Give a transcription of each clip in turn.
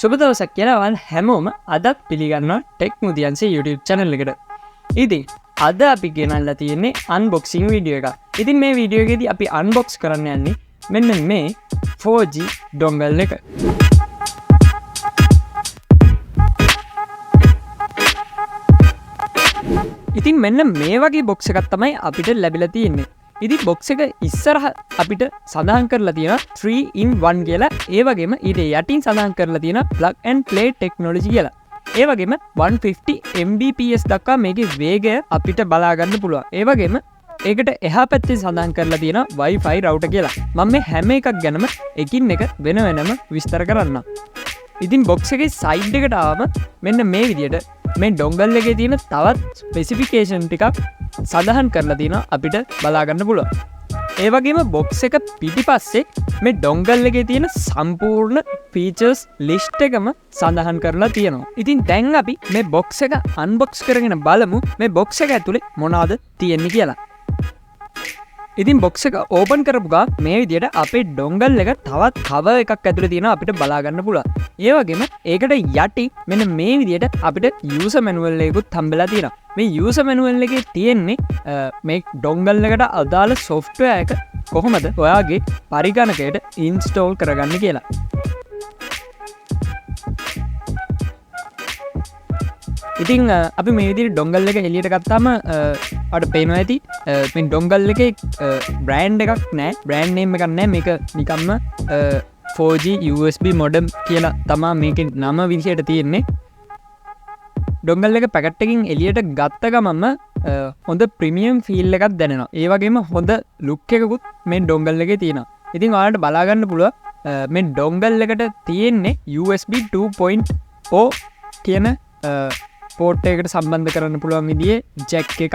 සුබ දවසක් කියලා ඔයාලා හැමෝම අදත් පිළිගන්නවා ටෙක් මුදියන්සේ YouTube channel එකට. ඉතින් අද අපි ගෙනල්ලා තියෙන්නේ unboxing video එකක්. ඉතින් මේ වීඩියෝ එකේදී අපි unbox කරන්න යන්නේ මෙන්න මේ 4G dongle එක. ඉතින් මෙන්න මේ වගේ box එකක් තමයි අපිට ලැබිලා තියෙන්නේ. ඉතින් box එක ඉස්සරහ අපිට සඳහන් කරලා තියෙනවා 3-in-1 කියලා. ඒ වගේම ඊට යටින් සඳහන් කරලා තියෙනවා plug and play technology කියලා. ඒ වගේම 150 Mbps දක්වා මේකේ වේගය අපිට බලා ගන්න පුළුවන්. ඒ වගේම ඒකට එහා පැත්තේ සඳහන් කරලා තියෙනවා wifi router කියලා. මම මේ හැම එකක් ගැනම එකින් එක වෙන වෙනම විස්තර කරන්නම්. ඉතින් box එකේ side එකට ආවම මෙන්න මේ විදියට මේ dongle එකේ තියෙන තවත් specification ටිකක් සඳහන් කරලා තියෙනවා අපිට බලා ගන්න පුළුවන්. ඒ වගේම box එක පිටිපස්සේ මේ dongle එකේ තියෙන සම්පූර්ණ features list එකම සඳහන් කරලා තියෙනවා. ඉතින් දැන් අපි මේ box එක unbox කරගෙන බලමු මේ box එක ඇතුලේ මොනවද තියෙන්නේ කියලා. ඉතින් box එක open කරපු ගා මේ විදියට අපේ dongle එක තවත් cover එකක් ඇතුලේ තියෙනවා අපිට බලා ගන්න පුළුවන්. ඒ වගේම ඒකට යටි මෙන්න මේ විදියට අපිට user manual එකකුත් හම්බෙලා තියෙනවා. මේ user manual එකේ තියෙන්නේ මේ dongle එකට අදාළ software එක කොහොමද ඔයාගේ පරිගණකයට install කරගන්න කියලා. ඉතින් අපි මේ විදිහට dongle එක එළියට ගත්තාම අපිට පේනවා ඇති මේ dongle එකේ brand එකක් නැහැ, brand name එකක් නැහැ. මේක නිකම්ම 4G USB MODEM කියලා තමයි මේකේ නම විදිහට තියෙන්නේ. dongle එක පැකට් එකකින් එළියට ගත්ත ගමන්ම හොඳ ප්‍රීමියම් ෆීල් එකක් දැනෙනවා. ඒ වගේම හොඳ ලුක් එකකුත් මේ dongle එකේ තියෙනවා. ඉතින් ඔයාලට බලා ගන්න පුළුවන් මේ dongle එකට තියෙන්නේ USB 2.0 කියන පෝට් එකකට සම්බන්ධ කරන්න පුළුවන් විදිහේ ජැක් එකක්.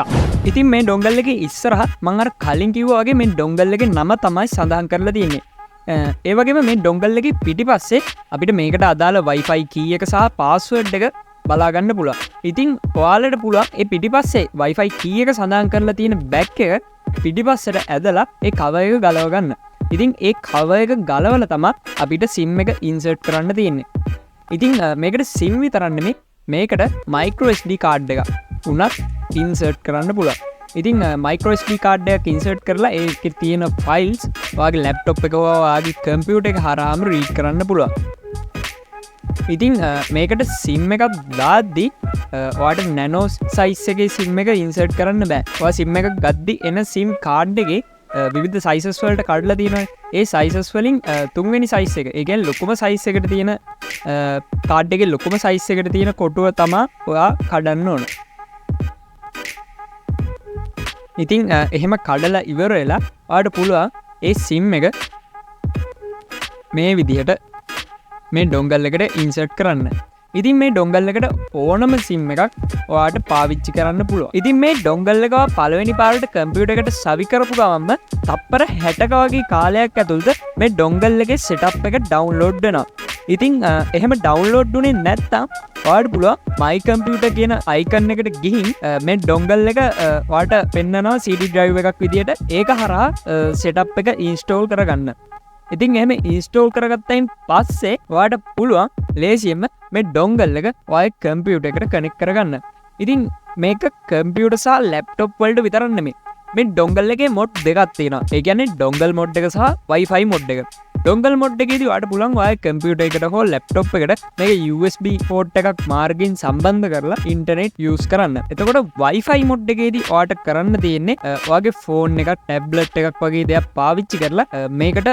ඉතින් මේ dongle එකේ ඉස්සරහ මම අර කලින් කිව්වා වගේ මේ dongle එකේ නම තමයි සඳහන් කරලා තියෙන්නේ. ඒ වගේම මේ dongle එකේ පිටිපස්සේ අපිට මේකට අදාළ wifi key එක සහ password එක බලා ගන්න පුළුවන්. ඉතින් ඔයාලට පුළුවන් ඒ පිටිපස්සේ wifi key එක සඳහන් කරලා තියෙන back එක පිටිපස්සට ඇදලා ඒ cover එක ගලව ගන්න. ඉතින් ඒ cover එක ගලවලා තමයි අපිට SIM එක insert කරන්න තියෙන්නේ. ඉතින් මේකට SIM විතරක් නෙමෙයි මේකට micro SD card එකක් උනත් insert කරන්න පුළුවන්. ඉතින් micro SD card එකක් insert කරලා ඒකේ තියෙන files ඔයාගේ laptop එක ඔයාගේ computer එක හරහාම read කරන්න පුළුවන්. ඉතින් මේකට SIM එකක් දාද්දි ඔයාට nano size එකේ SIM එක insert කරන්න බෑ. ඔයා SIM එකක් ගද්දි එන SIM card එකේ විවිධ sizes වලට කඩලා තියෙනවා. ඒ sizes වලින් තුන්වෙනි size එක, ඒ කියන්නේ ලොකුම size එකට තියෙන card එකේ ලොකුම size එකට තියෙන කොටුව තමයි ඔයා කඩන්න ඕන. ඉතින් එහෙම කඩලා ඉවර වෙලා ඔයාට පුළුවන් ඒ SIM එක මේ විදිහට මේ dongle එකට insert කරන්න. ඉතින් මේ dongle එකට ඕනම SIM එකක් ඔයාට පාවිච්චි කරන්න පුළුවන්. ඉතින් මේ dongle එක පළවෙනි පාරට computer එකට සවි කරපු ගමන්ම තප්පර 60ක වගේ කාලයක් ඇතුළත මේ dongle එකේ setup එක download වෙනවා. ඉතින් එහෙම download උනේ නැත්නම් ඔයාට පුළුවන් my computer කියන icon එකට ගිහින් මේ dongle එක ඔයාට පෙන්නනවා CD drive එකක් විදියට. ඒක හරහා setup එක install කරගන්න. ඉතින් එහෙම install කරගත්තයින් පස්සේ ඔයාට පුළුවන් ලේසියෙන්ම මේ dongle එක ඔයාගේ computer එකට connect කරගන්න. ඉතින් මේක computer සහ laptop වලට විතරක් නෙමෙයි. මේ dongle එකේ mod දෙකක් තියෙනවා. ඒ කියන්නේ dongle mod එක සහ wifi mod එක. dongle mod එකේදී ඔයාට පුළුවන් ඔයාගේ computer එකට හෝ laptop එකට මේක USB port එකක් මාර්ගයෙන් සම්බන්ධ කරලා internet use කරන්න. එතකොට wifi mod එකේදී ඔයාට කරන්න තියෙන්නේ ඔයාගේ phone එකක් tablet එකක් වගේ දෙයක් පාවිච්චි කරලා මේකට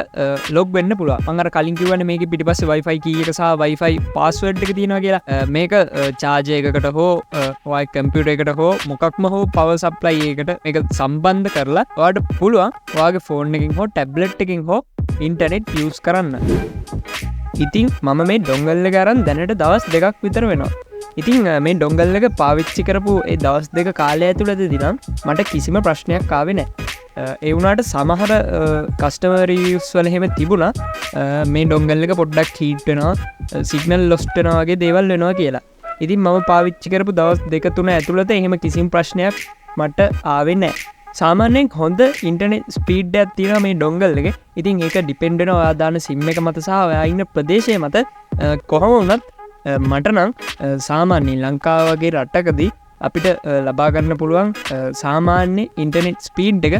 log වෙන්න පුළුවන්. මම අර කලින් කිව්වනේ මේකේ පිටිපස්සේ wifi key එක සහ wifi password එක තියෙනවා කියලා. මේක charger එකකට හෝ ඔයාගේ computer එකට හෝ මොකක්ම හෝ power supply එකකට මේක සම්බන්ධ කරලා ඔයාට පුළුවන් ඔයාගේ phone එකකින් හෝ tablet එකකින් හෝ internet use කරන්න. ඉතින් මම මේ dongle එක අරන් දැනට දවස් දෙකක් විතර වෙනවා. ඉතින් මේ dongle එක පාවිච්චි කරපු ඒ දවස් දෙක කාලය ඇතුළතදී නම් මට කිසිම ප්‍රශ්නයක් ආවේ නැහැ. ඒ වුණාට සමහර customer reviews වල එහෙම තිබුණා මේ dongle එක පොඩ්ඩක් heat වෙනවා, signal lost වෙනවා වගේ දේවල් වෙනවා කියලා. ඉතින් මම පාවිච්චි කරපු දවස් දෙක තුන ඇතුළත එහෙම කිසිම ප්‍රශ්නයක් මට ආවේ නැහැ. සාමාන්‍යයෙන් හොඳ ඉන්ටර්නෙට් ස්පීඩ් එකක් තියෙනවා මේ ඩොංගල් එකේ. ඉතින් ඒක ඩිපෙන්ඩ් වෙනවා ඔයා දාන සිම් එක මත සහ ඔයා ඉන්න ප්‍රදේශය මත. කොහොම වුණත් මට නම් සාමාන්‍යයෙන් ලංකාව වගේ රටකදී අපිට ලබා ගන්න පුළුවන් සාමාන්‍ය ඉන්ටර්නෙට් ස්පීඩ් එක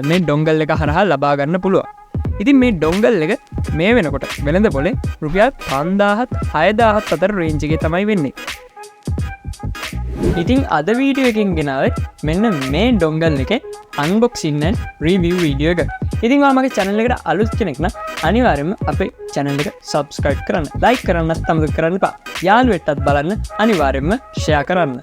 මේ ඩොංගල් එක හරහා ලබා ගන්න පුළුවන්. ඉතින් මේ ඩොංගල් එක මේ වෙනකොට වෙළඳ පොලේ රුපියල් 5000ත් 6000ත් අතර රේන්ජ් එකේ තමයි වෙන්නේ. ඉතින් අද වීඩියෝ එකෙන් ගෙනාවේ මෙන්න මේ ඩොංගල් එකේ unboxing and review වීඩියෝ එක. ඉතින් ඔයා මගේ channel එකට අලුත් කෙනෙක් නම් අනිවාර්යයෙන්ම අපේ channel එක subscribe කරන්න, like කරන්නත් අමතක කරන්න එපා. යාළුවෙක්ටත් බලන්න අනිවාර්යයෙන්ම share කරන්න.